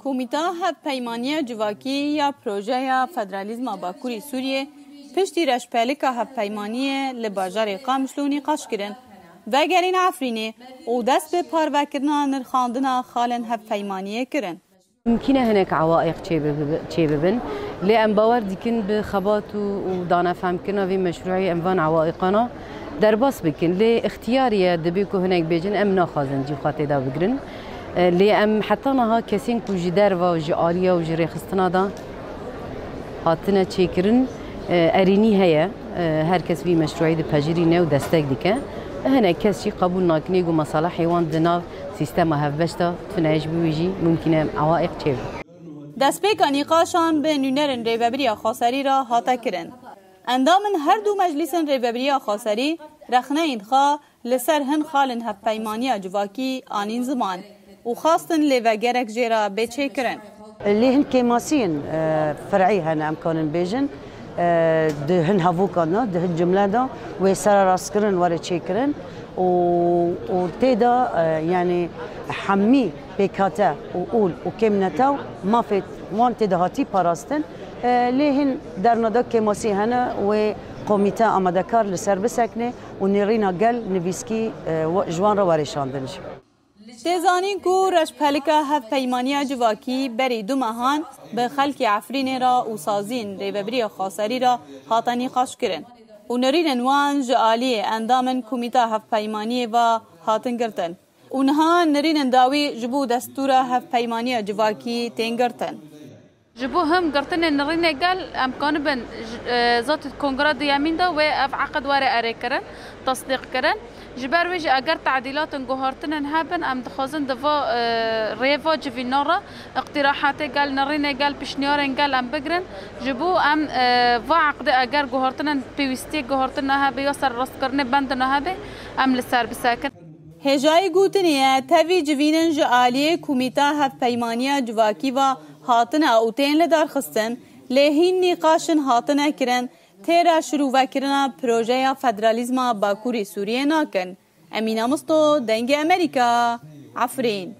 کومیتا هفپیمانی جواکی یا پروژه فدرالیزم باکوری سوریه پشتی رشپلکا هفپیمانی لباجار قامشلونی قاش کرن و گرین عفرینه او دست به پاروکرنا نرخاندنا خالن هفپیمانیه کرن. ممكن هناك عوائق تشيببن لأن باور ديكن بخبات ودانا فهم كنا في مشروعي أنفان عوائقنا درباس بكن لاختيارية دبيكو هناك بيجن أم ناخذن جي خاطي دا بقرن لأم حتى نها كسين كو جي دروا وجي آلية وجي ريخستنا دا هاتنا تشيكرن أريني هيا هركس في مشروعي دي بجرينا ودستك ديكا هنا كسي قبول ناكني جو مصالح حيوان دنا سيستم هفبشتا تنعيش بيجي ممكن عوائق تشيب. دسپیکا نیقاشان به نونرن ریوبری خاصری را هاتا کرن. اندامن هر دو مجلسن ریوبری خاصری رخنه اینخوا لسر هن خالن هفپیمانی جواکی آنین زمان و خواستن لیوگرک جیرا بچه کرن. اللي هن كيماسين فرعي هنا امكان بيجن ده هن هافوكانا ده هن جمله دا وسر راسكرن ورا تشيكرن وتيدا يعني حمي بكاتا وقول وكمنتا ما فيت وان تيدا هاتي باراستن لهن درنادا كيماسي هنا وقوميتا امادكار لسر بسكنه ونرينا قال نفيسكي جوان را ورشاندنش. تزانین کو رشپلکا هفپیمانی جواکی بری دو ماهان به خلک عفرین را و سازین ریوبری خاصری را هاتنی قاش کرن و نرین وان جعالی اندامن کمیتا هفپیمانی و هاتن گرتن اونها نرین داوی جبو دستور هفپیمانی جواکی تنگرتن جبو هم قرتن نرين قال امكان بن ذات الكونغرا ديامين دا واف عقد ورق اري كرن تصديق كرن جبر ويجي اگر تعديلات جوهرتن هابن ام دخازن دفا ريفا جفينورا اقتراحات قال نرين قال بشنيارن قال ام بقرن جبو ام فا عقد اگر جوهرتن بيوستي جوهرتن هابي يسر راس كرن بندنا هابي ام لسر بساكن هجای گوتنیه تاوی جوینن جعالی کمیتا هفپیمانی جواکی و هاتنه او تین لدار خستن لهین نقاشن هاتنه کرن تیرا شروع وکرنا پروژه فدرالیزم باکوری سوریه ناکن. امینه مستو دنگ امریکا عفرین.